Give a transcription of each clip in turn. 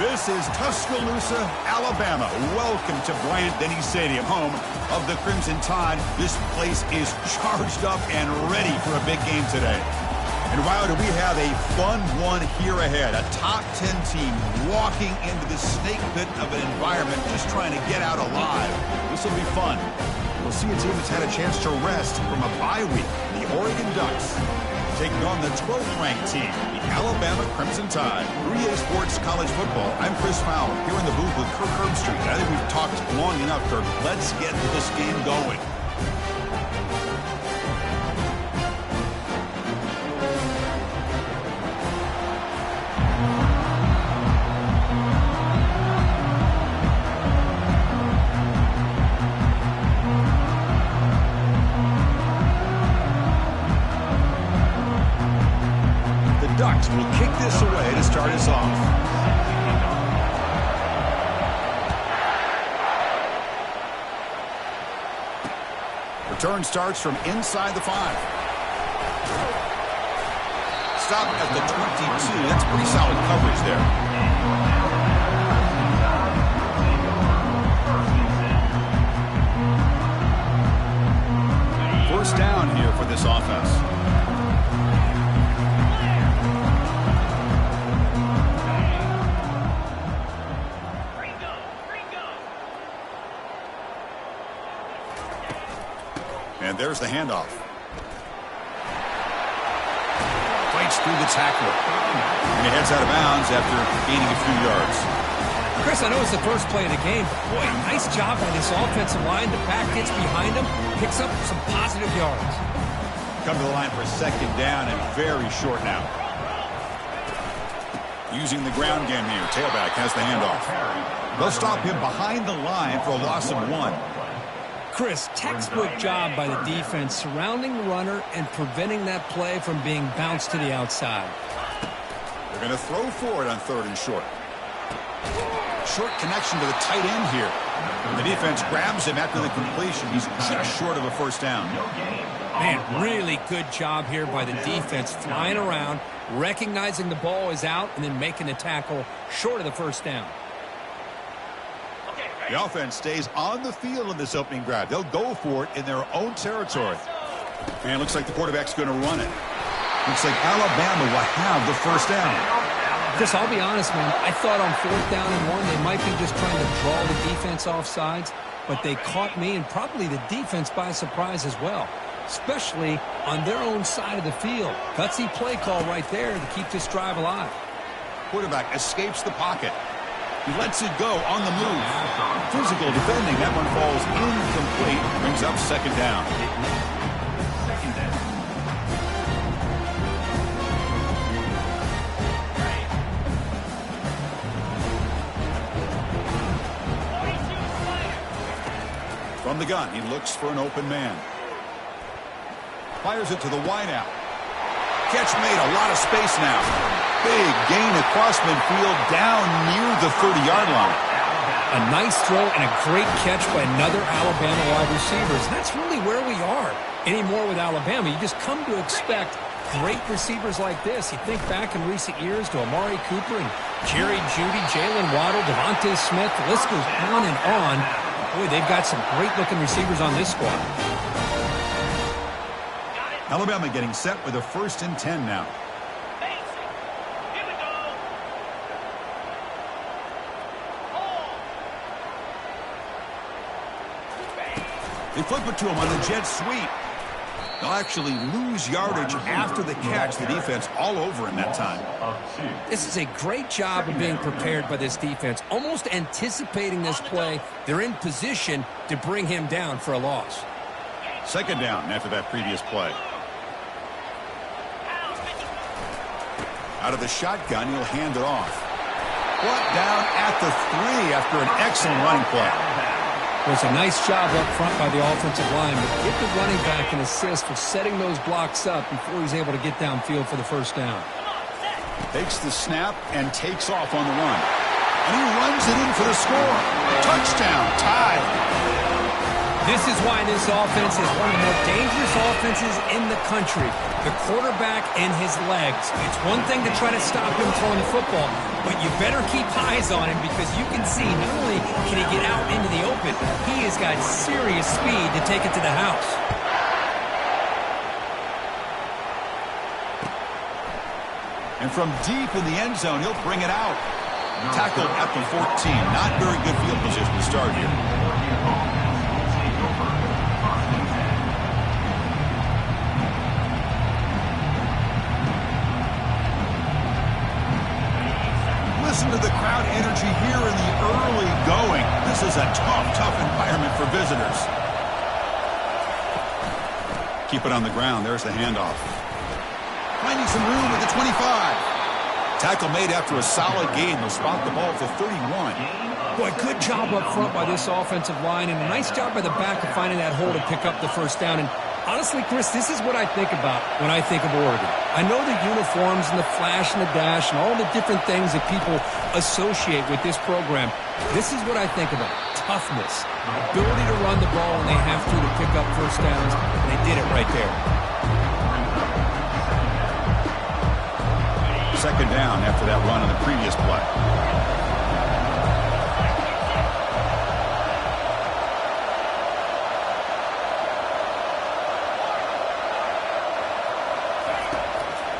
This is Tuscaloosa, Alabama. Welcome to Bryant-Denny Stadium, home of the Crimson Tide. This place is charged up and ready for a big game today. And wow, do we have a fun one here ahead. A top 10 team walking into this snake pit of an environment, just trying to get out alive. This will be fun. We'll see a team that's had a chance to rest from a bye week. The Oregon Ducks taking on the 12th-ranked team, the Alabama Crimson Tide. 3A Sports College Football. I'm Chris Fowler, here in the booth with Kirk Herbstreit. I think we've talked long enough, Kirk. Let's get this game going. Ducks will kick this away to start us off. Return starts from inside the 5. Stop at the 22. That's pretty solid coverage there. First down here for this offense. And there's the handoff. Fights through the tackler. And he heads out of bounds after gaining a few yards. Chris, I know it's the first play of the game. Boy, nice job by this offensive line. The back gets behind him, picks up some positive yards. Come to the line for a second down and very short now. Using the ground game here. Tailback has the handoff. They'll stop him behind the line for a loss of 1. Chris, textbook job by the defense surrounding the runner and preventing that play from being bounced to the outside. They're going to throw for it on 3rd and short. Short connection to the tight end here. The defense grabs him after the completion. He's just short of a first down. Man, really good job here by the defense, flying around, recognizing the ball is out, and then making the tackle short of the first down. The offense stays on the field in this opening drive. They'll go for it in their own territory. And looks like the quarterback's going to run it. Looks like Alabama will have the first down. Chris, I'll be honest, man. I thought on 4th down and 1, they might be just trying to draw the defense off sides, but they caught me and probably the defense by surprise as well, especially on their own side of the field. Gutsy play call right there to keep this drive alive. Quarterback escapes the pocket. He lets it go on the move. Physical defending. That one falls incomplete. Brings up second down. From the gun, he looks for an open man. Fires it to the wideout. Catch made. A lot of space now. Big gain across midfield down near the 30-yard line. A nice throw and a great catch by another Alabama wide receiver. And that's really where we are anymore with Alabama. You just come to expect great receivers like this. You think back in recent years to Amari Cooper and Jerry Jeudy, Jalen Waddle, Devontae Smith. The list goes on and on. Boy, they've got some great-looking receivers on this squad. Alabama getting set with a 1st and 10 now. They flip it to him on the jet sweep. They'll actually lose yardage after the catch. The defense all over him that time. This is a great job of being prepared by this defense. Almost anticipating this play, they're in position to bring him down for a loss. Second down after that previous play. Out of the shotgun, he'll hand it off. Brought down at the 3 after an excellent running play. It was a nice job up front by the offensive line, but give the running back an assist for setting those blocks up before he's able to get downfield for the first down. Takes the snap and takes off on the run. And he runs it in for the score. Touchdown, Tide. This is why this offense is one of the more dangerous offenses in the country. The quarterback and his legs. It's one thing to try to stop him throwing the football, but you better keep eyes on him because you can see not only can he get out into the open, he has got serious speed to take it to the house. And from deep in the end zone, he'll bring it out. Tackled at the 14. Not very good field position to start here. Listen to the crowd energy here in the early going. This is a tough environment for visitors. Keep it on the ground. There's the handoff. Finding some room at the 25. Tackle made after a solid gain. They'll spot the ball at the 31. Boy, good job up front by this offensive line, and a nice job by the back of finding that hole to pick up the first down. And honestly, Chris, this is what I think about when I think of Oregon. I know the uniforms and the flash and the dash and all the different things that people associate with this program. This is what I think about. Toughness, ability to run the ball when they have to pick up first downs, and they did it right there. Second down after that run on the previous play.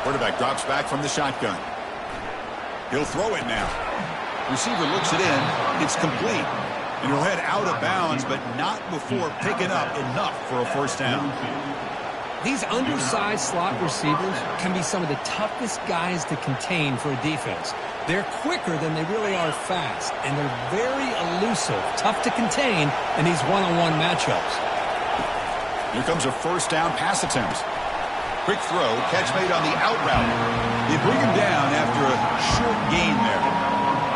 Quarterback drops back from the shotgun. He'll throw it now. Receiver looks it in. It's complete. And he'll head out of bounds, but not before picking up enough for a first down. These undersized slot receivers can be some of the toughest guys to contain for a defense. They're quicker than they really are fast, and they're very elusive, tough to contain in these one-on-one matchups. Here comes a first down pass attempt. Quick throw, catch made on the out route. They bring him down after a short gain there.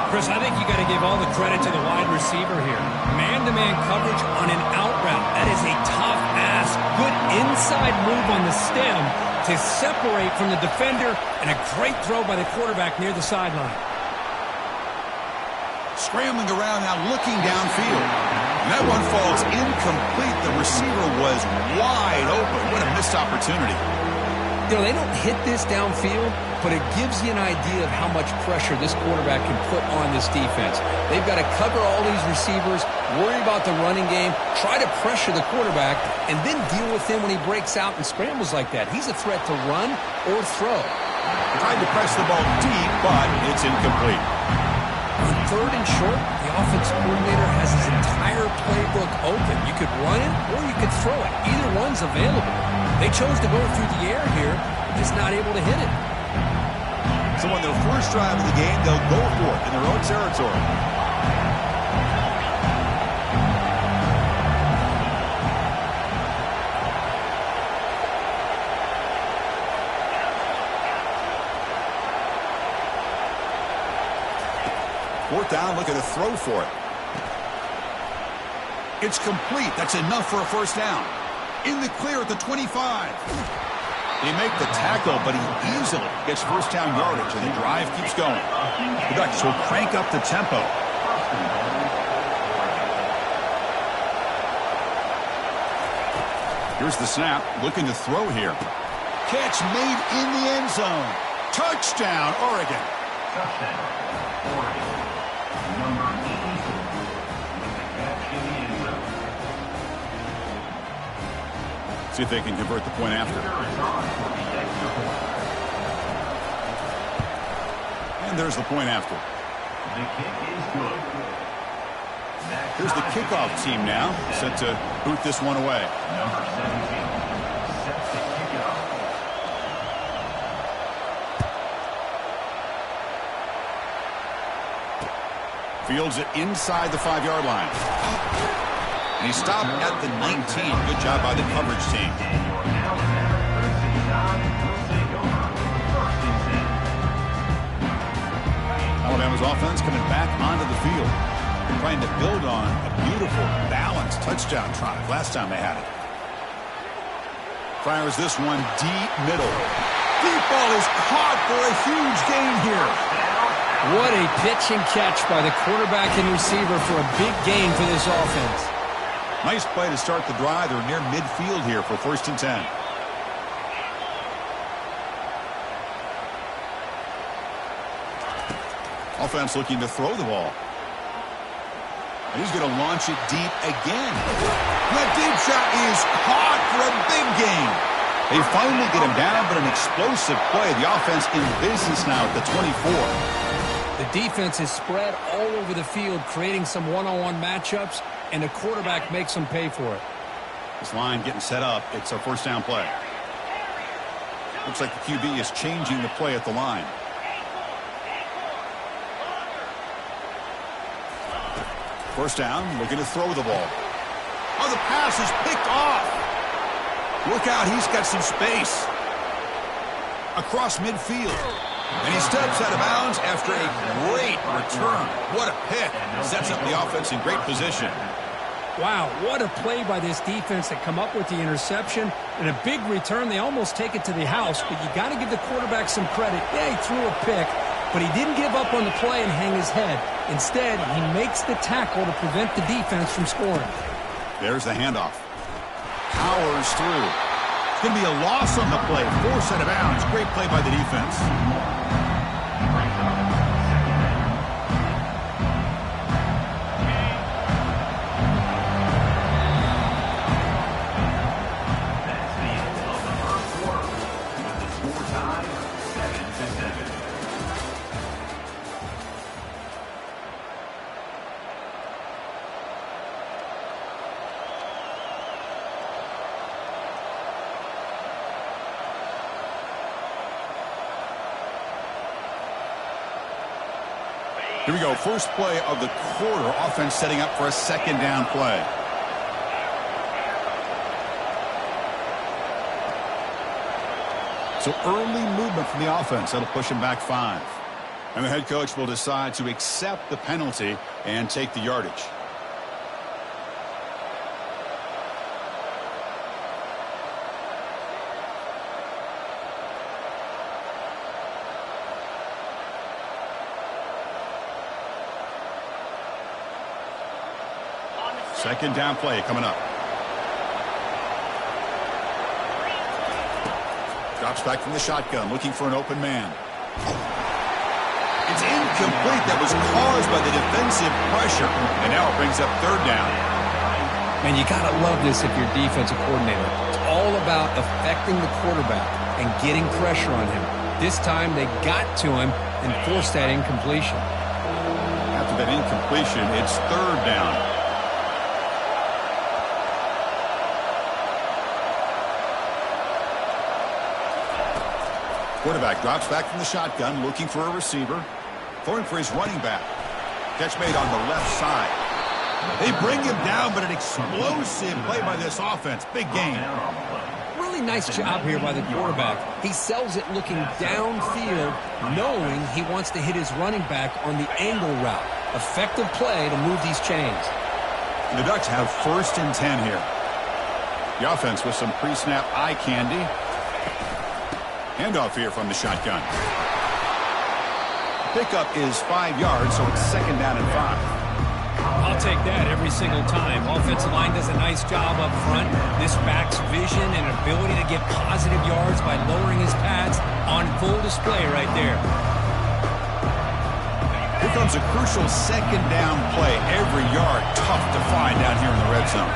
Chris, I think you got to give all the credit to the wide receiver here. Man-to-man coverage on an out route. That is a tough ask. Good inside move on the stem to separate from the defender, and a great throw by the quarterback near the sideline. Scrambling around now, looking downfield. And that one falls incomplete. The receiver was wide open. What a missed opportunity. You know, they don't hit this downfield, but it gives you an idea of how much pressure this quarterback can put on this defense. They've got to cover all these receivers, worry about the running game, try to pressure the quarterback, and then deal with him when he breaks out and scrambles like that. He's a threat to run or throw. Tried to press the ball deep, but it's incomplete. On third and short, the offense coordinator has his entire playbook open. You could run it or you could throw it. Either one's available. They chose to go through the air here, just not able to hit it. So on their first drive of the game, they'll go for it in their own territory. Fourth down, look at a throw for it. It's complete. That's enough for a first down. In the clear at the 25. They make the tackle, but he easily gets first down yardage, and the drive keeps going. The Ducks will crank up the tempo. Here's the snap, looking to throw here. Catch made in the end zone. Touchdown, Oregon. Touchdown, Oregon. Number 86. Catch in the end zone. See if they can convert the point after. And there's the point after. The kick is good. Here's the kickoff team now, set to boot this one away. Number 17 sets the kick off. Fields it inside the 5-yard line. And he stopped at the 19. Good job by the coverage team. Alabama's offense coming back onto the field, trying to build on a beautiful, balanced touchdown drive last time they had it. Fires this one deep middle. Deep ball is caught for a huge gain here. What a pitch and catch by the quarterback and receiver for a big gain for this offense. Nice play to start the drive. They're near midfield here for 1st and 10. Offense looking to throw the ball. And he's going to launch it deep again. That deep shot is caught for a big gain. They finally get him down, but an explosive play. The offense in business now at the 24. The defense is spread all over the field, creating some one-on-one matchups, and the quarterback makes them pay for it. This line getting set up. It's a first down play. Looks like the QB is changing the play at the line. First down, looking to throw the ball. Oh, the pass is picked off. Look out, he's got some space. Across midfield. And he steps out of bounds after a great return. What a pick. Sets up the offense in great position. Wow, what a play by this defense to come up with the interception. And a big return. They almost take it to the house, but you got to give the quarterback some credit. Yeah, he threw a pick, but he didn't give up on the play and hang his head. Instead, he makes the tackle to prevent the defense from scoring. There's the handoff. Powers through. It's going to be a loss on the play. Forced out of bounds. Great play by the defense. Here we go. First play of the quarter. Offense setting up for a second down play. So early movement from the offense. That'll push him back 5. And the head coach will decide to accept the penalty and take the yardage. Second down play coming up. Drops back from the shotgun, looking for an open man. It's incomplete. That was caused by the defensive pressure. And now it brings up third down. Man, you got to love this if you're defensive coordinator. It's all about affecting the quarterback and getting pressure on him. This time they got to him and forced that incompletion. After that incompletion, it's third down. Quarterback drops back from the shotgun, looking for a receiver. Throwing for his running back. Catch made on the left side. They bring him down, but an explosive play by this offense. Big game. Really nice job here by the quarterback. He sells it looking downfield, knowing he wants to hit his running back on the angle route. Effective play to move these chains. And the Ducks have first and 10 here. The offense with some pre-snap eye candy. Handoff here from the shotgun. Pickup is 5 yards, so it's second down and 5. I'll take that every single time. Offensive line does a nice job up front. This back's vision and ability to get positive yards by lowering his pads on full display right there. Here comes a crucial second down play. Every yard tough to find down here in the red zone.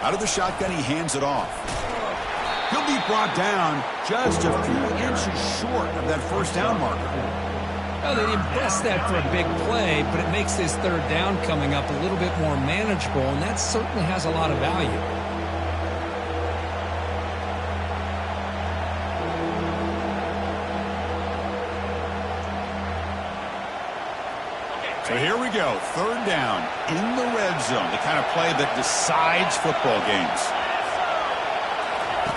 Out of the shotgun, he hands it off. He'll be brought down just a few inches short of that first down marker. Well, they didn't best that for a big play, but it makes this third down coming up a little bit more manageable, and that certainly has a lot of value. So here we go, third down in the red zone, the kind of play that decides football games.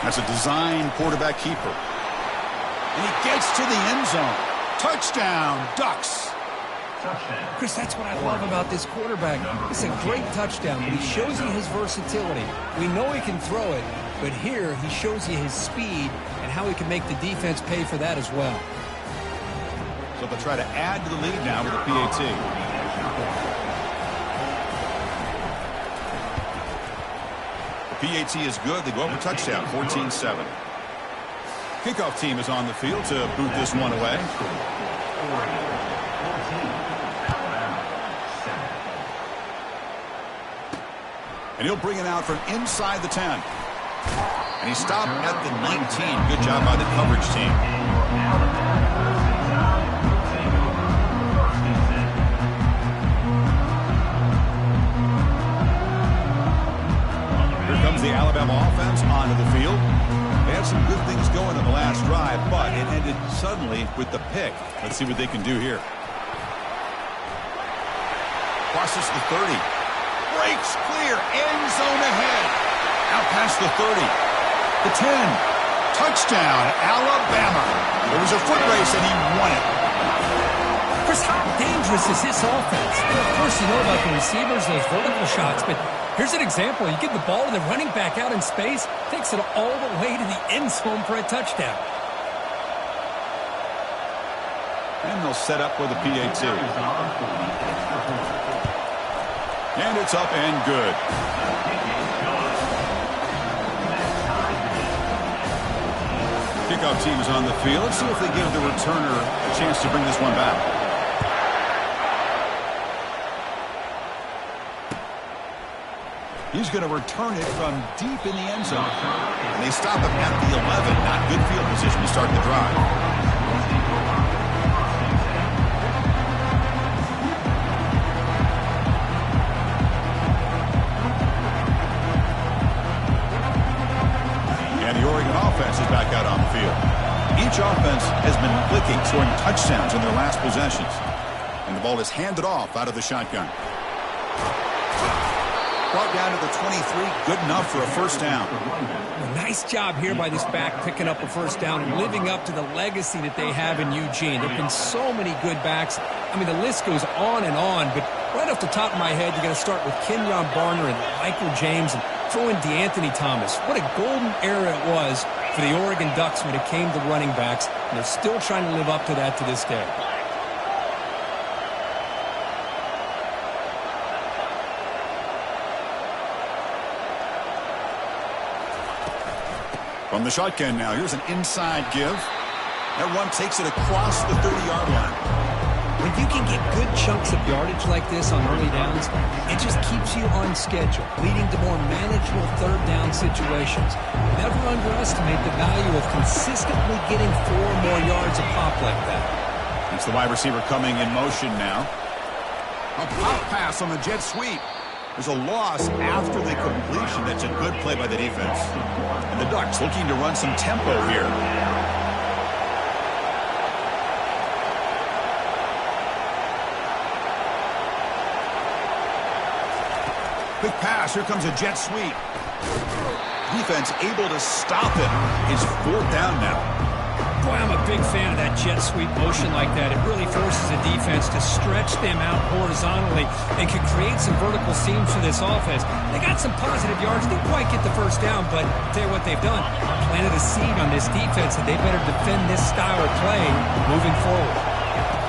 That's a design quarterback keeper. And he gets to the end zone. Touchdown, Ducks. Chris, that's what I love about this quarterback. It's a great touchdown, but he shows you his versatility. We know he can throw it, but here he shows you his speed and how he can make the defense pay for that as well. So they'll try to add to the lead now with a PAT. The PAT is good. They go up a touchdown, 14-7. Kickoff team is on the field to boot this one away. And he'll bring it out from inside the 10. And he stopped at the 19. Good job by the coverage team. Here comes the Alabama offense onto the field. They had some good things going in the last drive, but it ended suddenly with the pick. Let's see what they can do here. Crosses the 30. Breaks clear. End zone ahead. Out past the 30. The 10. Touchdown, Alabama. There was a foot race, and he won it. Chris, how dangerous is this offense? Well, of course, you know about the receivers, those vertical shots, but here's an example. You give the ball to the running back out in space, takes it all the way to the end zone for a touchdown. And they'll set up with a PAT. And it's up and good. Kickoff team is on the field. Let's see if they give the returner a chance to bring this one back. He's going to return it from deep in the end zone. And they stop him at the 11. Not good field position to start the drive. Offense is back out on the field. Each offense has been clicking, scoring touchdowns in their last possessions. And the ball is handed off out of the shotgun. Brought down to the 23, good enough for a first down. Well, nice job here by this back picking up a first down and living up to the legacy that they have in Eugene. There have been so many good backs. I mean, the list goes on and on, but right off the top of my head, you're going to start with Kenyon Barner and Michael James and throw in DeAnthony Thomas. What a golden era it was for the Oregon Ducks when it came to running backs, and they're still trying to live up to that to this day. From the shotgun now, here's an inside give. That run takes it across the 30-yard line. When you can get good chunks of yardage like this on early downs, it just keeps you on schedule, leading to more manageable third down situations. Never underestimate the value of consistently getting 4 more yards a pop like that. It's the wide receiver coming in motion now. A pop pass on the jet sweep. There's a loss after the completion. That's a good play by the defense. And the Ducks looking to run some tempo here. Quick pass. Here comes a jet sweep. Defense able to stop it. It's 4th down now. Boy, I'm a big fan of that jet sweep motion like that. It really forces the defense to stretch them out horizontally and can create some vertical seams for this offense. They got some positive yards. Didn't quite get the first down, but I'll tell you what they've done. Planted a seed on this defense that they better defend this style of play moving forward.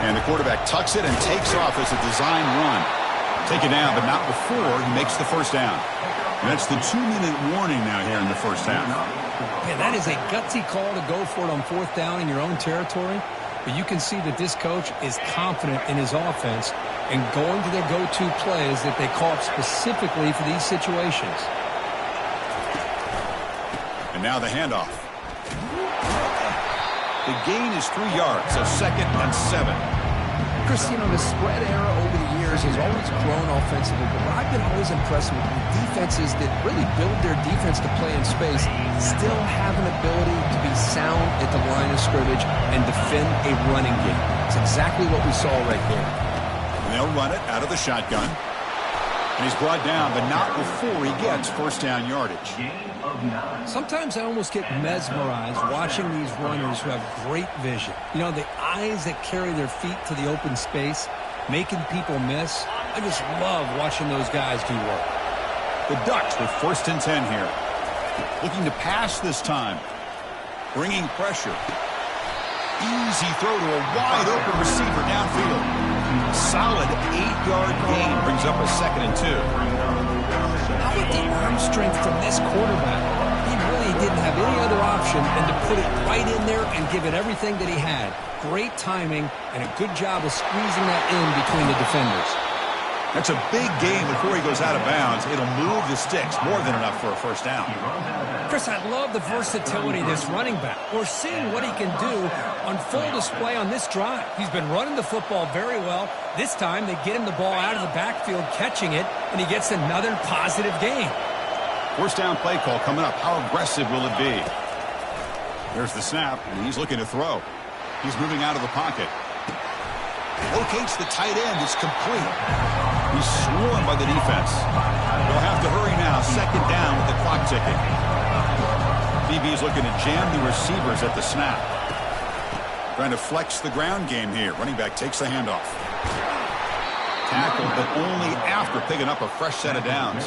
And the quarterback tucks it and takes off as a design run. Take it down, but not before he makes the first down. And that's the 2-minute warning now here in the first half. Man, that is a gutsy call to go for it on 4th down in your own territory. But you can see that this coach is confident in his offense and going to their go-to plays that they call up specifically for these situations. And now the handoff. The gain is 3 yards, so 2nd and 7. Chris, you know, the spread era over the years has always grown offensively, but what I've been always impressed with defenses that really build their defense to play in space still have an ability to be sound at the line of scrimmage and defend a running game. It's exactly what we saw right there. And they'll run it out of the shotgun. And he's brought down, but not before he gets first down yardage. Sometimes I almost get mesmerized watching these runners who have great vision. You know, the eyes that carry their feet to the open space, making people miss. I just love watching those guys do work. The Ducks with 1st and 10 here. Looking to pass this time. Bringing pressure. Easy throw to a wide open receiver downfield. Solid 8-yard gain brings up a 2nd and 2. How about the arm strength from this quarterback? He really he didn't have any other option than to put it right in there and give it everything that he had. Great timing and a good job of squeezing that in between the defenders. That's a big gain before he goes out of bounds. It'll move the sticks, more than enough for a first down. Chris, I love the versatility of this running back. We're seeing what he can do on full display on this drive. He's been running the football very well. This time they get him the ball out of the backfield, catching it, and he gets another positive gain. First down play call coming up. How aggressive will it be? There's the snap, and he's looking to throw. He's moving out of the pocket. Locates the tight end. It's complete. He's swarmed by the defense. They'll have to hurry now. Second down with the clock ticking. BB is looking to jam the receivers at the snap. Trying to flex the ground game here. Running back takes the handoff. Tackled, but only after picking up a fresh set of downs.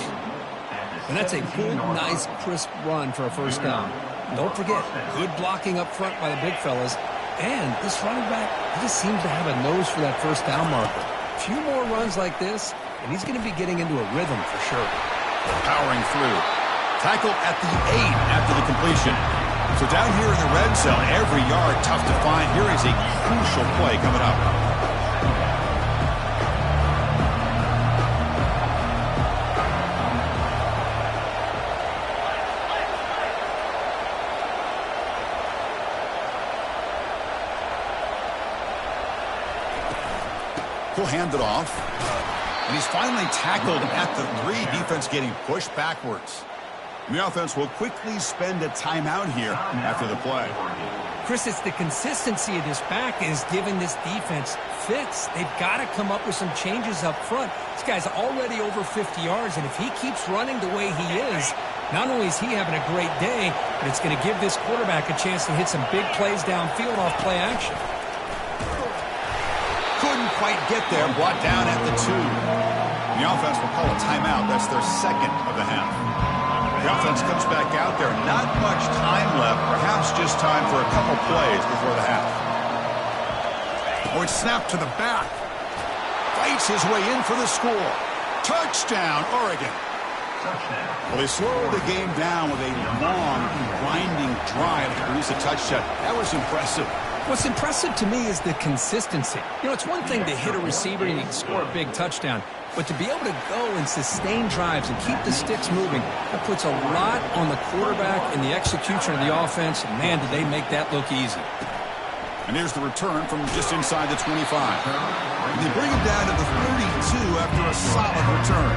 And that's a good, nice, crisp run for a first down. Don't forget, good blocking up front by the big fellas. And this running back, he just seems to have a nose for that first down marker. A few more runs like this, and he's going to be getting into a rhythm for sure. Powering through. Tackle at the 8 after the completion. So down here in the red zone, every yard tough to find. Here is a crucial play coming up. He'll hand it off. And he's finally tackled at the 3. Defense getting pushed backwards. And the offense will quickly spend a timeout here after the play. Chris, it's the consistency of this back is giving this defense fits. They've got to come up with some changes up front. This guy's already over 50 yards, and if he keeps running the way he is, not only is he having a great day, but it's going to give this quarterback a chance to hit some big plays downfield off play action. Couldn't quite get there, brought down at the 2. The offense will call a timeout. That's their second of the half. The offense comes back out there. Not much time left. Perhaps just time for a couple plays before the half. Oh, it's snapped to the back. Fights his way in for the score. Touchdown, Oregon. Well, they slowed the game down with a long, grinding drive to produce a touchdown. That was impressive. What's impressive to me is the consistency. You know, it's one thing to hit a receiver and you can score a big touchdown, but to be able to go and sustain drives and keep the sticks moving, that puts a lot on the quarterback and the execution of the offense. And man, did they make that look easy. And here's the return from just inside the 25. And they bring it down to the 32 after a solid return.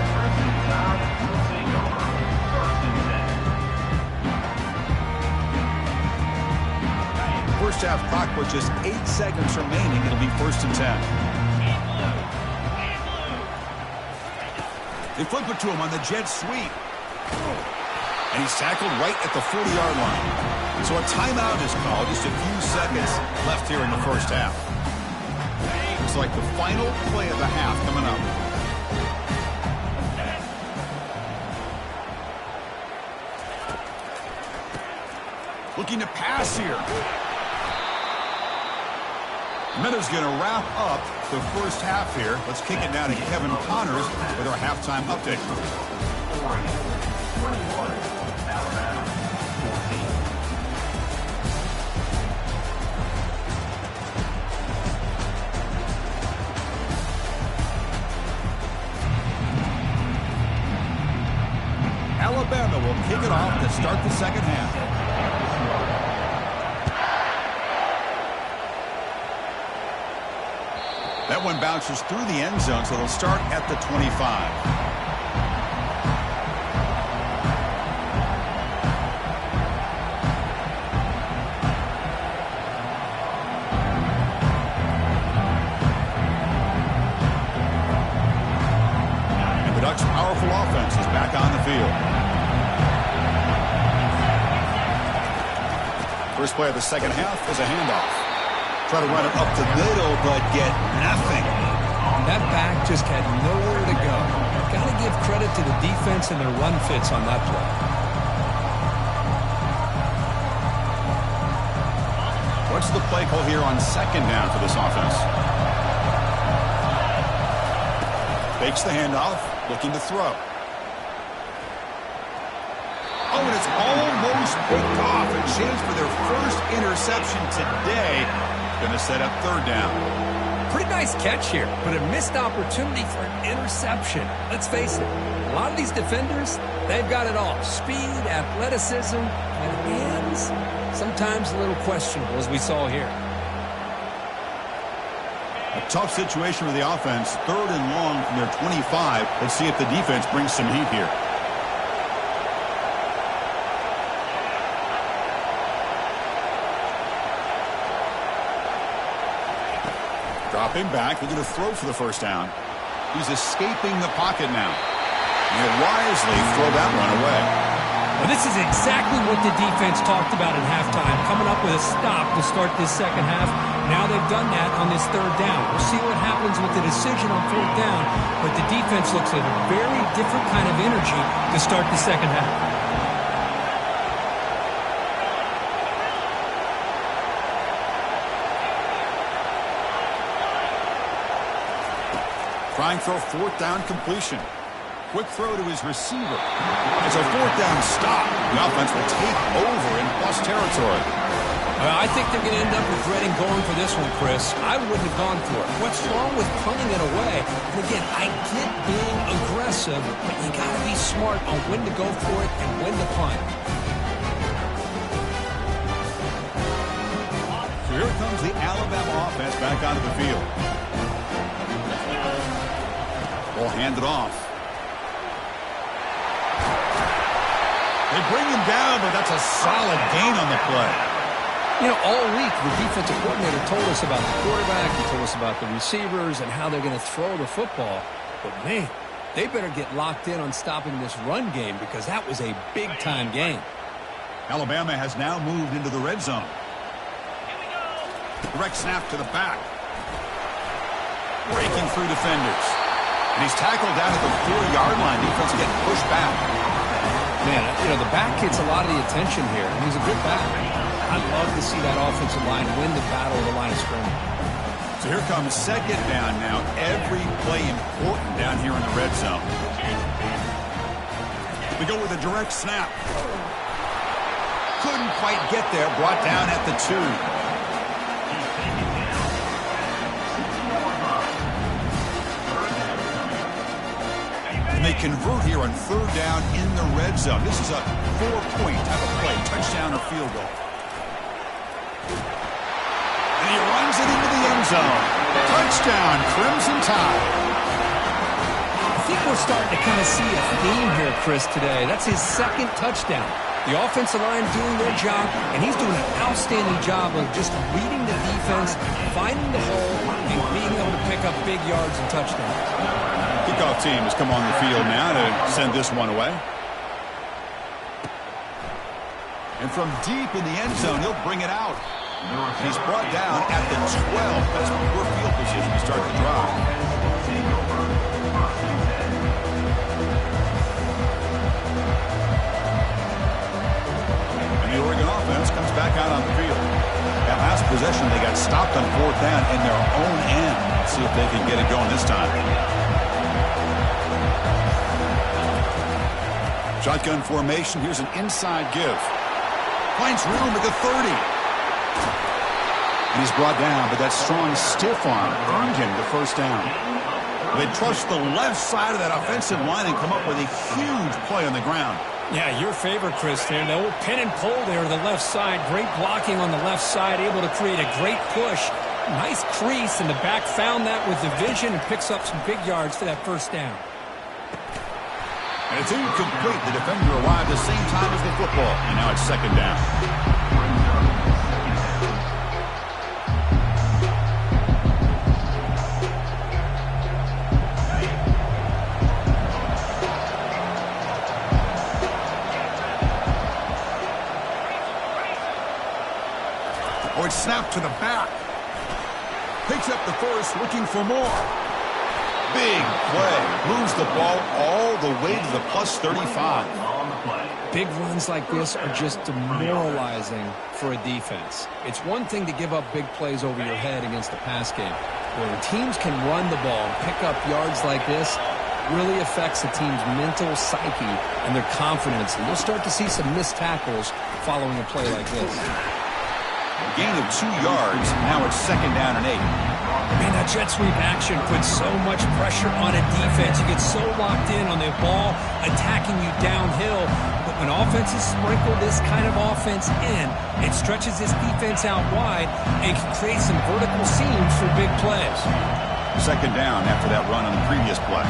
First half clock with just 8 seconds remaining. It'll be 1st and 10. They flip it to him on the jet sweep. And he's tackled right at the 40-yard line. So a timeout is called. Just a few seconds left here in the first half. Looks like the final play of the half coming up. Looking to pass here. Meadows going to wrap up the first half here. Let's kick it now to Kevin Connors with our halftime update. Alabama will kick it off to start the second half. That one bounces through the end zone, so they'll start at the 25. And the Ducks' powerful offense is back on the field. First play of the second half is a handoff. Try to run it up the middle, but get nothing. That back just had nowhere to go. Got to give credit to the defense and their run fits on that play. What's the play call here on second down for this offense? Fakes the handoff, looking to throw. Oh, and It's almost picked off. A chance for their first interception today. Going to set up third down. Pretty nice catch here, but a missed opportunity for an interception. Let's face it, a lot of these defenders, they've got it all. Speed, athleticism, and hands. Sometimes a little questionable, as we saw here. A tough situation for the offense. Third and long from their 25. Let's see if the defense brings some heat here. Dropping back. They're going to throw for the first down. He's escaping the pocket now. And he'll wisely throw that one away. Well, this is exactly what the defense talked about at halftime, coming up with a stop to start this second half. Now they've done that on this third down. We'll see what happens with the decision on fourth down, but the defense looks at a very different kind of energy to start the second half. Trying for a fourth down completion. Quick throw to his receiver. It's a fourth down stop. The offense will take over in plus territory. I think they're going to end up regretting going for this one, Chris. I wouldn't have gone for it. What's wrong with punting it away? And again, I get being aggressive, but you got to be smart on when to go for it and when to punt. So here comes the Alabama offense back onto the field. Ball handed off. They bring him down, but that's a solid gain on the play. You know, all week the defensive coordinator told us about the quarterback, he told us about the receivers and how they're going to throw the football. But, man, they better get locked in on stopping this run game because that was a big-time game. Alabama has now moved into the red zone. Direct snap to the back. Breaking through defenders. And he's tackled down at the 4-yard line. Defense getting pushed back. Man, you know, the back gets a lot of the attention here. He's a good back. I'd love to see that offensive line win the battle of the line of scrimmage. So here comes second down now. Every play important down here in the red zone. We go with a direct snap. Couldn't quite get there. Brought down at the 2. And they convert here on third down in the red zone. This is a 4-point type of play, touchdown or field goal. And he runs it into the end zone. Touchdown, Crimson Tide. I think we're starting to kind of see a theme here, Chris, today. That's his second touchdown. The offensive line doing their job, and he's doing an outstanding job of just reading the defense, finding the hole, and being able to pick up big yards and touchdowns. Kickoff team has come on the field now to send this one away. And from deep in the end zone, he'll bring it out. He's brought down at the 12. That's poor field position to start the drive. And the Oregon offense comes back out on the field. That last possession, they got stopped on fourth down in their own end. Let's see if they can get it going this time. Shotgun formation. Here's an inside give. Finds room at the 30. And he's brought down, but that strong stiff arm earned him the first down. They trust the left side of that offensive line and come up with a huge play on the ground. Yeah, your favorite, Chris, there. The old pin and pull there to the left side. Great blocking on the left side, able to create a great push. Nice crease, and the back found that with the vision and picks up some big yards for that first down. And it's incomplete. The defender arrived at the same time as the football. And now it's second down. Oh, it's snapped to the back. Picks up the first, looking for more. Big play. Moves the ball all the way to the plus 35. Big runs like this are just demoralizing for a defense. It's one thing to give up big plays over your head against the pass game. When teams can run the ball and pick up yards like this, really affects the team's mental psyche and their confidence. And you'll start to see some missed tackles following a play like this. Gain of 2 yards. Now it's 2nd down and 8. Man, that jet sweep action puts so much pressure on a defense. You get so locked in on the ball attacking you downhill. But when offenses sprinkle this kind of offense in, it stretches this defense out wide and can create some vertical seams for big plays. 2nd down after that run on the previous play.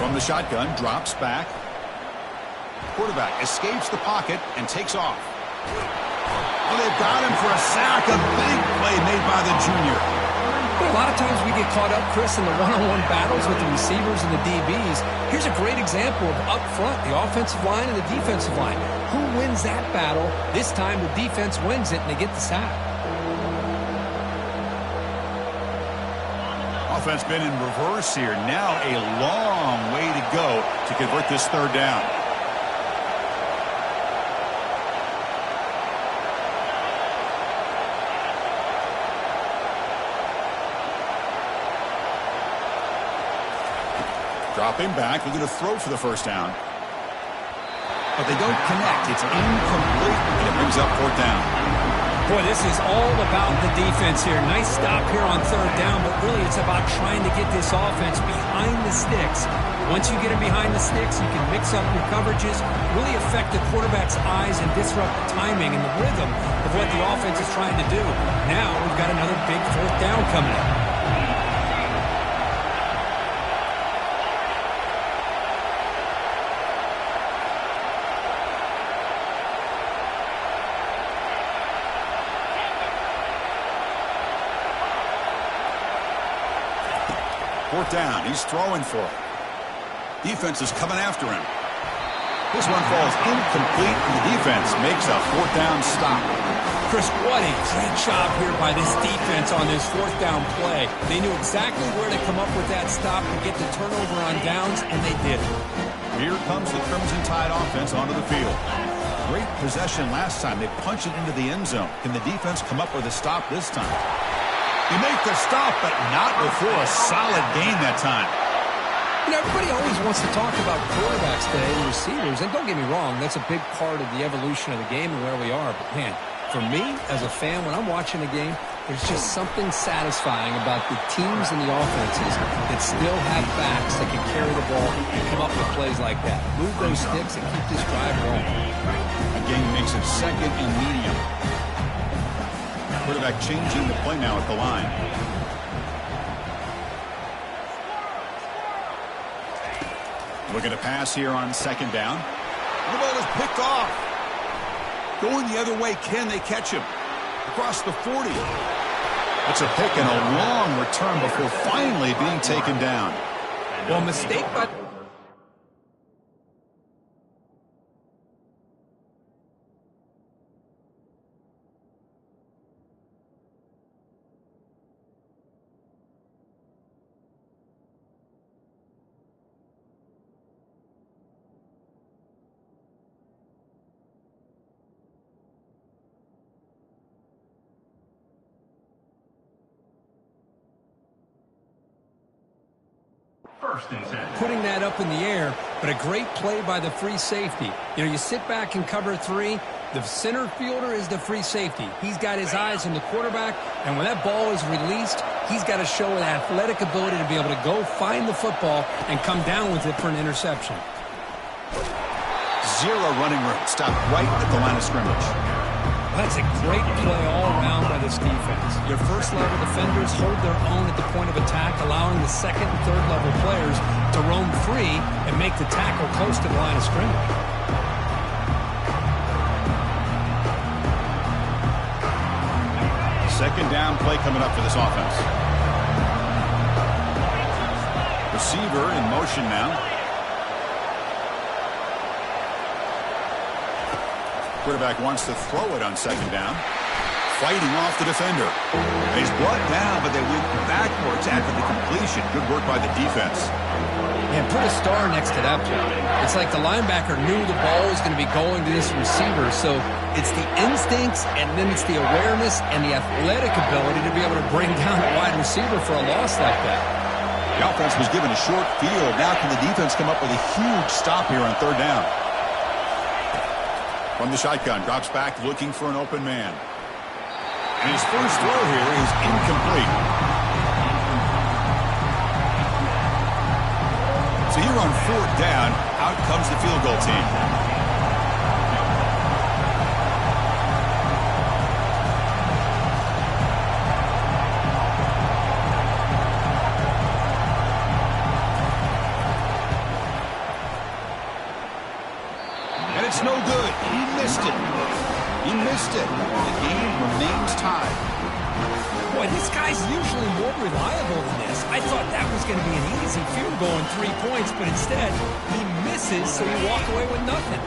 From the shotgun, drops back. Quarterback escapes the pocket and takes off. Oh, they've got him for a sack. A big play made by the junior. A lot of times we get caught up, Chris, in the one-on-one battles with the receivers and the DBs. Here's a great example of up front, the offensive line and the defensive line. Who wins that battle? This time the defense wins it and they get the sack. Offense been in reverse here. Now a long way to go to convert this 3rd down. Dropping back, looking to throw for the 1st down. But they don't connect. It's incomplete, and it brings up 4th down. Boy, this is all about the defense here. Nice stop here on 3rd down, but really it's about trying to get this offense behind the sticks. Once you get it behind the sticks, you can mix up your coverages, really affect the quarterback's eyes and disrupt the timing and the rhythm of what the offense is trying to do. Now we've got another big 4th down coming up. Fourth down. He's throwing for it. Defense is coming after him. This one falls incomplete, and the defense makes a 4th down stop. Chris, what a great job here by this defense on this 4th down play. They knew exactly where to come up with that stop and get the turnover on downs, and they did it. Here comes the Crimson Tide offense onto the field. Great possession last time. They punch it into the end zone. Can the defense come up with a stop this time? You make the stop, but not before a solid gain that time. You know, everybody always wants to talk about quarterbacks today and receivers, and don't get me wrong, that's a big part of the evolution of the game and where we are. But, man, for me, as a fan, when I'm watching a game, there's just something satisfying about the teams and the offenses that still have backs that can carry the ball and come up with plays like that. Move those sticks and keep this drive rolling. Again, makes it 2nd and medium. Quarterback changing the play now at the line. Looking to pass here on 2nd down. The ball is picked off. Going the other way, can they catch him? Across the 40. It's a pick and a long return before finally being taken down. Well, mistake by... Putting that up in the air, but a great play by the free safety. You know, you sit back and cover 3. The center fielder is the free safety. He's got his eyes on the quarterback, and when that ball is released, he's got to show an athletic ability to be able to go find the football and come down with it for an interception. 0 running room. Stopped right at the line of scrimmage. That's a great play all around by this defense. Your first-level defenders hold their own at the point of attack, allowing the second and third-level players to roam free and make the tackle close to the line of scrimmage. Second down play coming up for this offense. Receiver in motion now. Quarterback wants to throw it on 2nd down. fighting off the defender. He's brought down, but they went backwards after the completion. Good work by the defense. And put a star next to that play. It's like the linebacker knew the ball was going to be going to this receiver, so it's the instincts, and then it's the awareness and the athletic ability to be able to bring down a wide receiver for a loss like that. The offense was given a short field. Now can the defense come up with a huge stop here on third down? From the shotgun, drops back looking for an open man. And his first throw here is incomplete. So here on fourth down, out comes the field goal team. And it's no good. He missed it. He missed it. The game remains tied. Boy, this guy's usually more reliable than this. I thought that was going to be an easy field goal and 3 points, but instead, he misses, so you walk away with nothing.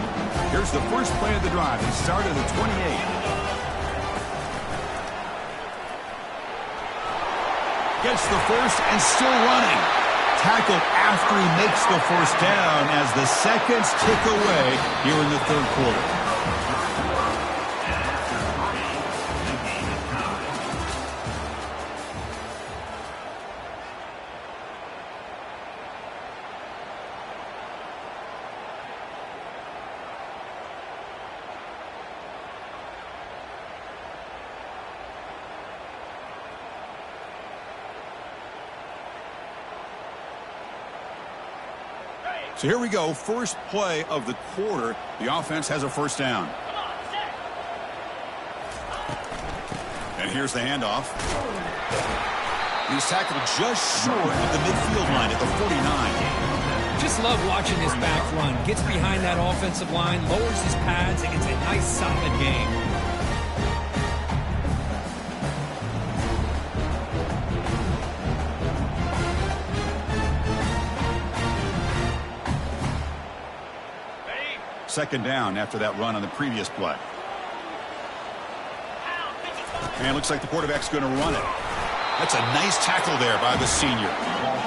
Here's the first play of the drive. They start at the 28. Gets the first and still running. Tackled after he makes the first down as the seconds tick away here in the third quarter. So here we go, first play of the quarter. The offense has a first down. And here's the handoff. He's tackled just short of the midfield line at the 49. Just love watching this back run. Gets behind that offensive line, lowers his pads, and gets a nice solid game. Second down after that run on the previous play. And looks like the quarterback's going to run it. That's a nice tackle there by the senior.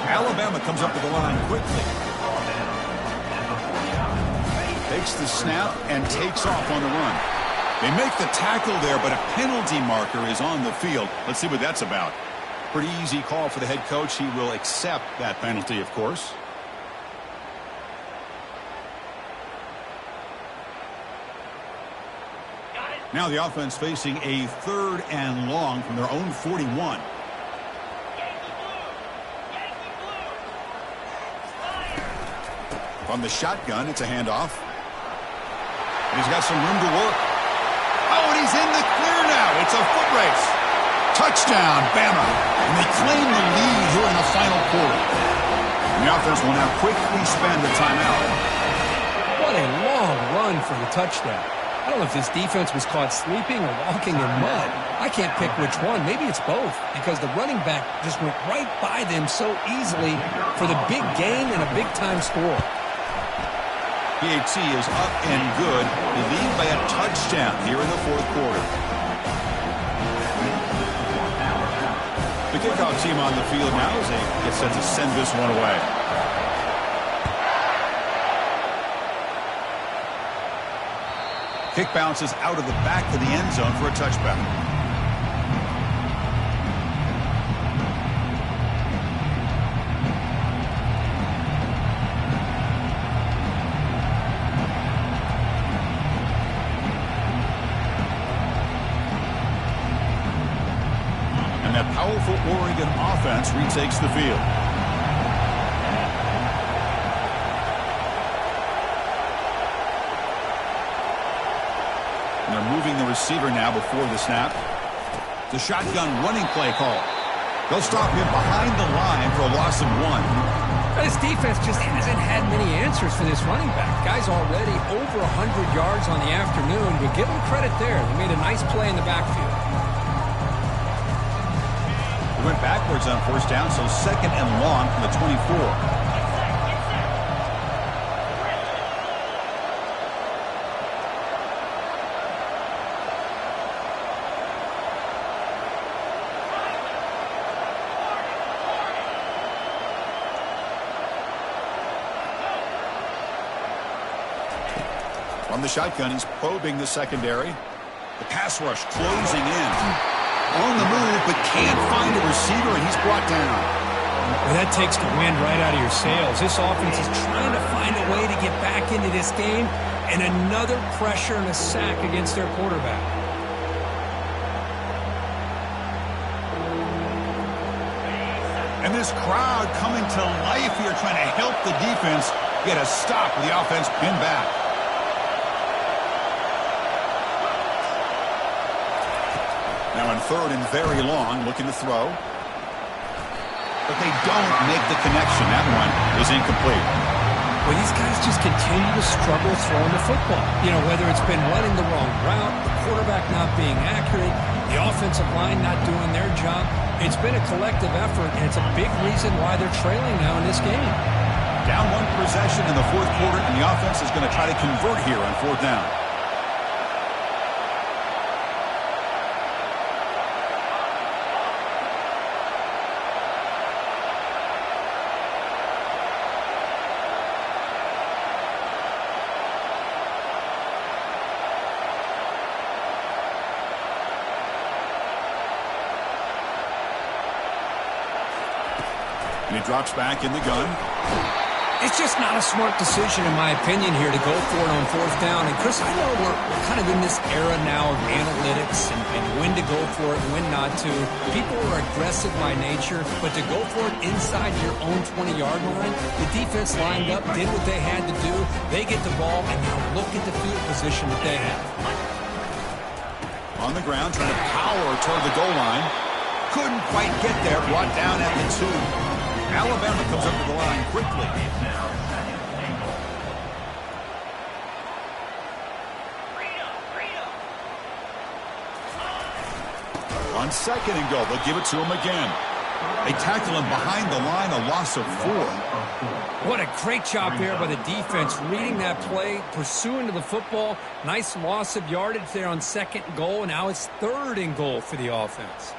Alabama comes up to the line quickly. Takes the snap and takes off on the run. They make the tackle there, but a penalty marker is on the field. Let's see what that's about. Pretty easy call for the head coach. He will accept that penalty, of course. Now the offense facing a third and long from their own 41. From the shotgun, it's a handoff. And he's got some room to work. Oh, and he's in the clear now. It's a foot race. Touchdown, Bama. And they claim the lead here in the final quarter. And the offense will now quickly spend the timeout. What a long run for the touchdown. I don't know if this defense was caught sleeping or walking in mud. I can't pick which one. Maybe it's both, because the running back just went right by them so easily for the big gain and a big-time score. PAT is up and good. They lead by a touchdown here in the fourth quarter. The kickoff team on the field now as they get set to send this one away. Kick bounces out of the back of the end zone for a touchback. And that powerful Oregon offense retakes the field. And they're moving the receiver now before the snap. The shotgun running play call. They'll stop him behind the line for a loss of 1. This defense just hasn't had many answers for this running back. Guy's already over 100 yards on the afternoon, but give them credit there. They made a nice play in the backfield. They went backwards on first down, so second and long from the 24. From the shotgun, he's probing the secondary. The pass rush closing in. On the move, but can't find a receiver, and he's brought down. Well, that takes the wind right out of your sails. This offense is trying to find a way to get back into this game, and another pressure and a sack against their quarterback. And this crowd coming to life here, trying to help the defense get a stop with the offense pinned back. Now in third and very long, looking to throw. But they don't make the connection. That one is incomplete. Well, these guys just continue to struggle throwing the football. You know, whether it's been running the wrong route, the quarterback not being accurate, the offensive line not doing their job. It's been a collective effort, and it's a big reason why they're trailing now in this game. Down one possession in the fourth quarter, and the offense is going to try to convert here on fourth down. And he drops back in the gun. It's just not a smart decision, in my opinion, here to go for it on fourth down. And, Chris, I know we're kind of in this era now of analytics and when to go for it and when not to. People are aggressive by nature, but to go for it inside your own 20-yard line, the defense lined up, did what they had to do. They get the ball, and now look at the field position that they have. On the ground, trying to power toward the goal line. Couldn't quite get there, brought down at the 2. Alabama comes up to the line quickly. On second and goal, they'll give it to him again. They tackle him behind the line, a loss of 4. What a great job there by the defense, reading that play, pursuing to the football. Nice loss of yardage there on second and goal, and now it's third and goal for the offense.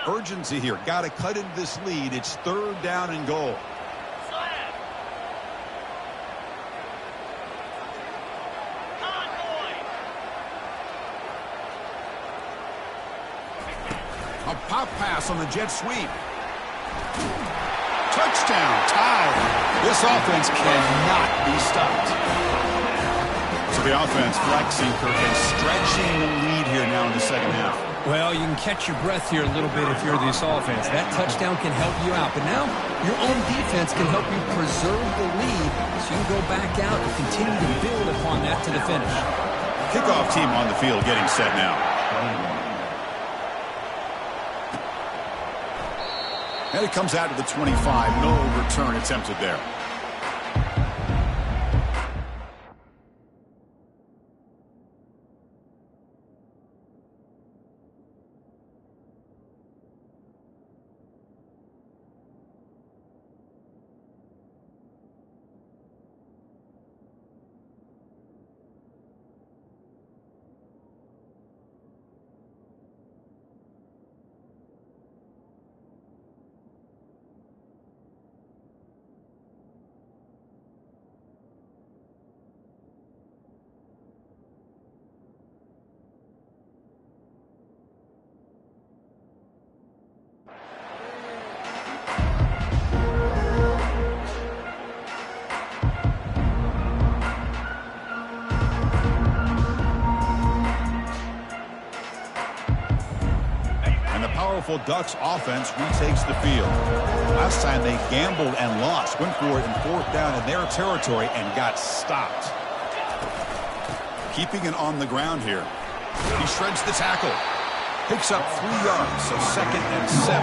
Urgency here. Got to cut into this lead. It's third down and goal. A pop pass on the jet sweep. Touchdown. Tied. This offense cannot be stopped. So the offense flexing, Kirk, and stretching the lead here now in the second half. Well, you can catch your breath here a little bit if you're this offense. That touchdown can help you out. But now your own defense can help you preserve the lead so you can go back out and continue to build upon that to the finish. Kickoff team on the field getting set now. And it comes out to the 25. No return attempted there. Ducks offense retakes the field. Last time they gambled and lost. Went for it in fourth down in their territory and got stopped. Keeping it on the ground here. He shreds the tackle. Picks up 3 yards, so second and 7.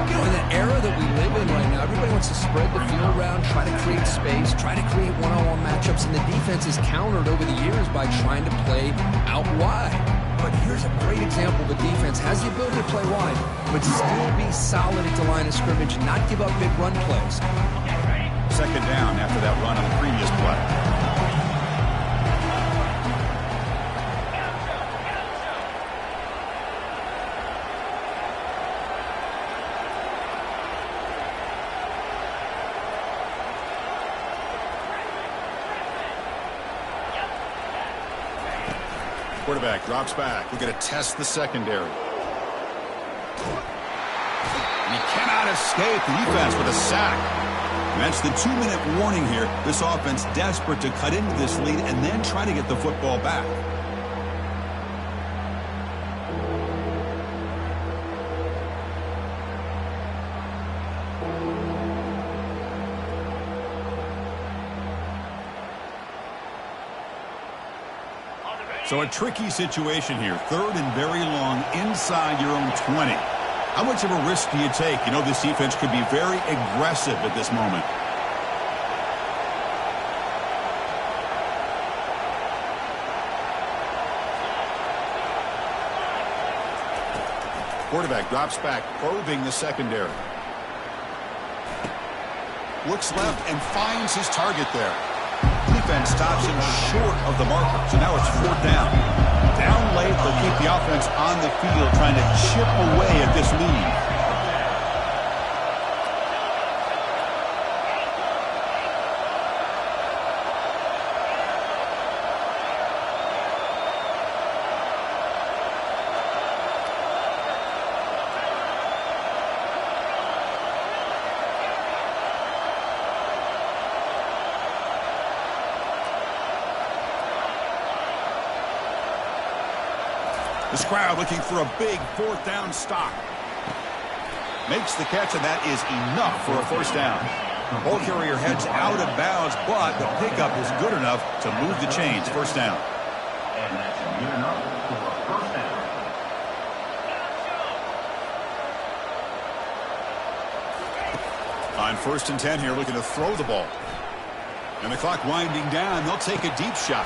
You know, in the era that we live in right now, everybody wants to spread the field around, try to create space, try to create one-on-one matchups, and the defense is countered over the years by trying to play out wide. But here's a great example of a defense has the ability to play wide, but still be solid at the line of scrimmage and not give up big run plays. Second down after that run on the previous play. Quarterback drops back. We're going to test the secondary. And he cannot escape the defense with a sack. And that's the 2-minute warning here. This offense desperate to cut into this lead and then try to get the football back. So a tricky situation here. 3rd and very long inside your own 20. How much of a risk do you take? You know, this defense could be very aggressive at this moment. Quarterback drops back, probing the secondary. Looks left and finds his target there. Defense stops him short of the marker, so now it's 4th down. Down late, they'll keep the offense on the field trying to chip away at this lead. This crowd looking for a big 4th down stop. Makes the catch, and that is enough for a 1st down. The ball carrier heads out of bounds, but the pickup is good enough to move the chains. 1st down. And that's good enough for a 1st down. On 1st and 10 here, looking to throw the ball. And the clock winding down, they'll take a deep shot.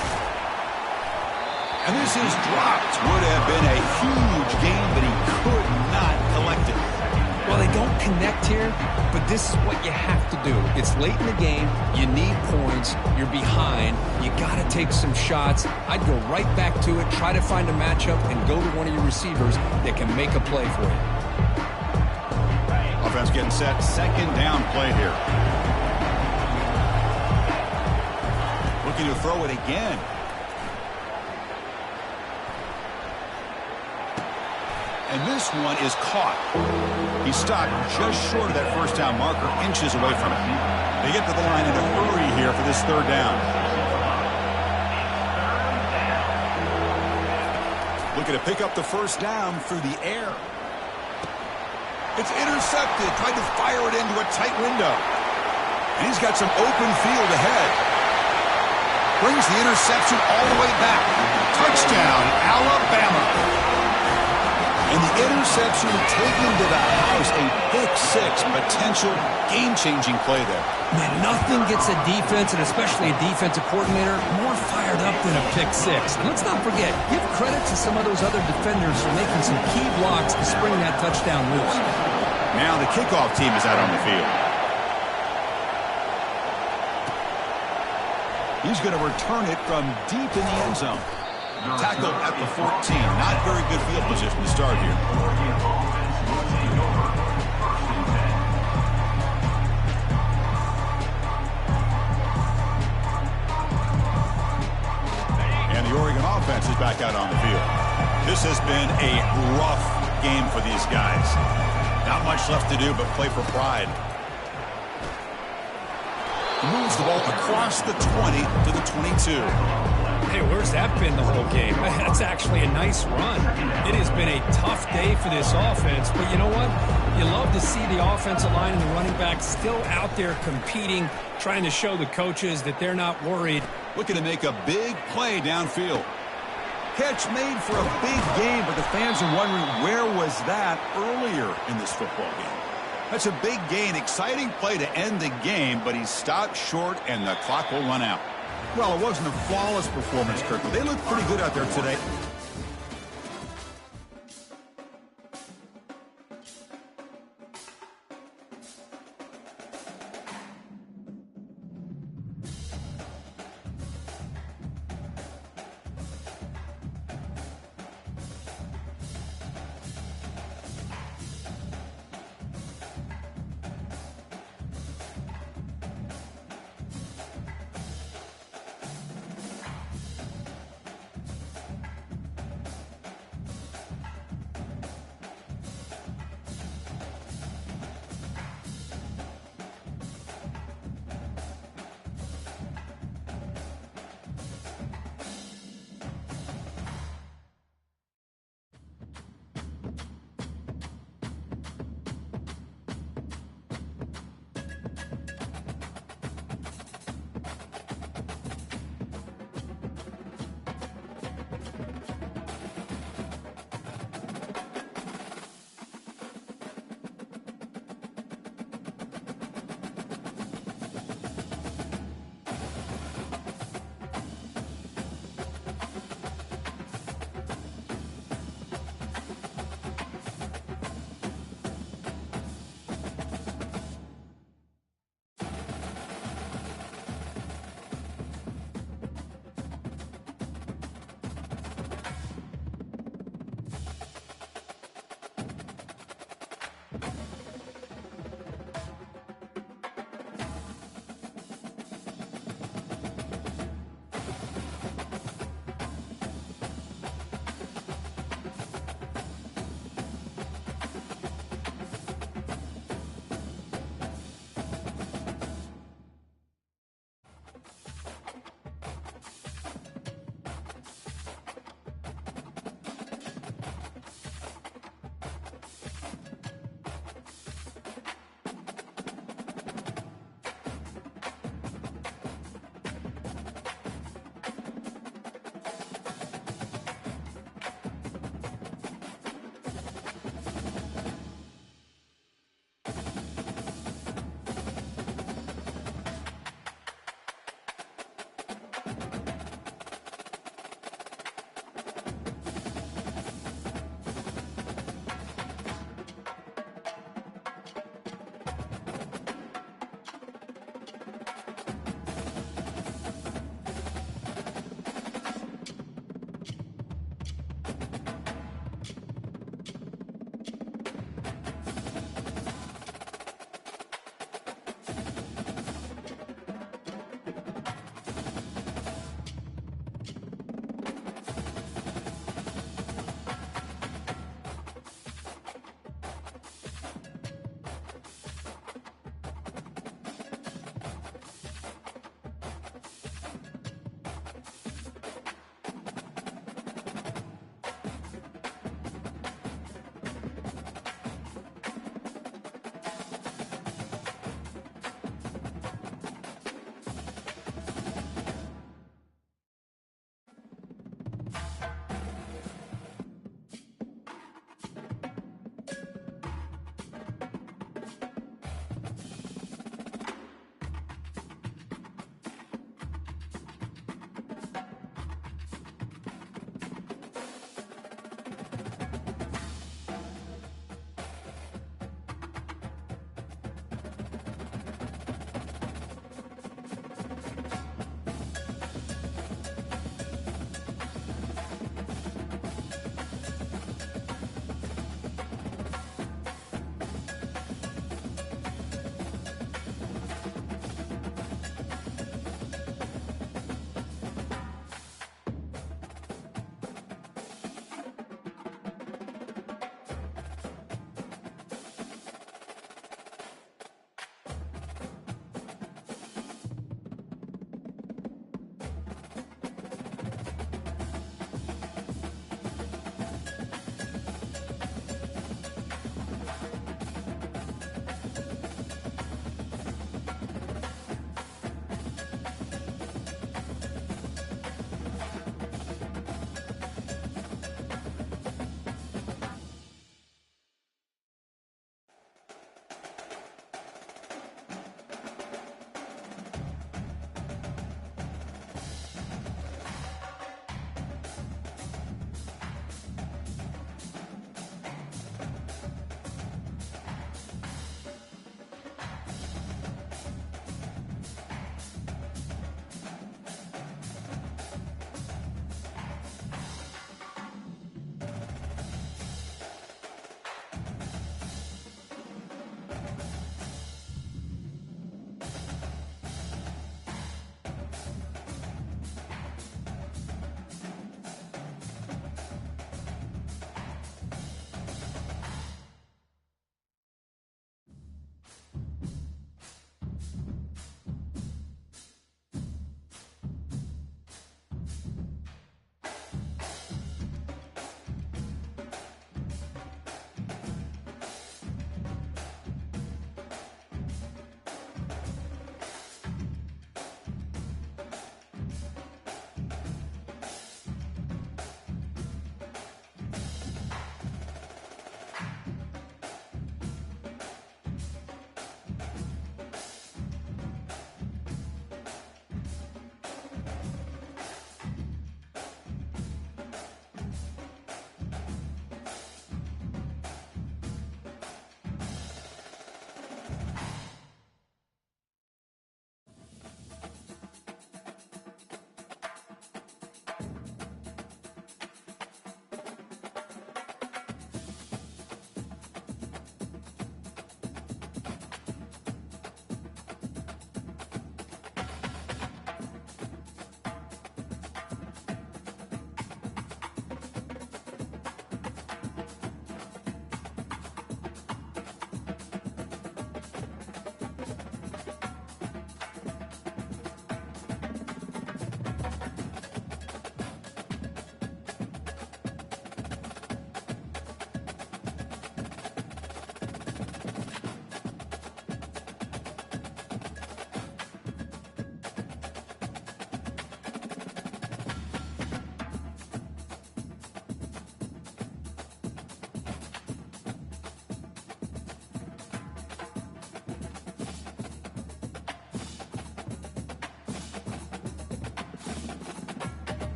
And this is dropped. Would have been a huge gain, but he could not collect it. Well, they don't connect here, but this is what you have to do. It's late in the game. You need points. You're behind. You got to take some shots. I'd go right back to it, try to find a matchup, and go to one of your receivers that can make a play for you. Offense getting set. 2nd down play here. Looking to throw it again. And this one is caught. He stopped just short of that 1st down marker, inches away from it. They get to the line in a hurry here for this 3rd down. Looking to pick up the 1st down through the air. It's intercepted. Tried to fire it into a tight window. And he's got some open field ahead. Brings the interception all the way back. Touchdown, Alabama. And the interception taken to the house, a pick-6, potential game-changing play there. Man, nothing gets a defense, and especially a defensive coordinator, more fired up than a pick-6. And let's not forget, give credit to some of those other defenders for making some key blocks to spring that touchdown loose. Now the kickoff team is out on the field. He's going to return it from deep in the end zone. Tackle at the 14. Not very good field position to start here. And the Oregon offense is back out on the field. This has been a rough game for these guys. Not much left to do but play for pride. He moves the ball across the 20 to the 22. Hey, where's that been the whole game? That's actually a nice run. It has been a tough day for this offense, but you know what? You love to see the offensive line and the running back still out there competing, trying to show the coaches that they're not worried. Looking to make a big play downfield. Catch made for a big game, but the fans are wondering where was that earlier in this football game. That's a big gain, exciting play to end the game, but he's stopped short and the clock will run out. Well, it wasn't a flawless performance, Kirk, but they looked pretty good out there today.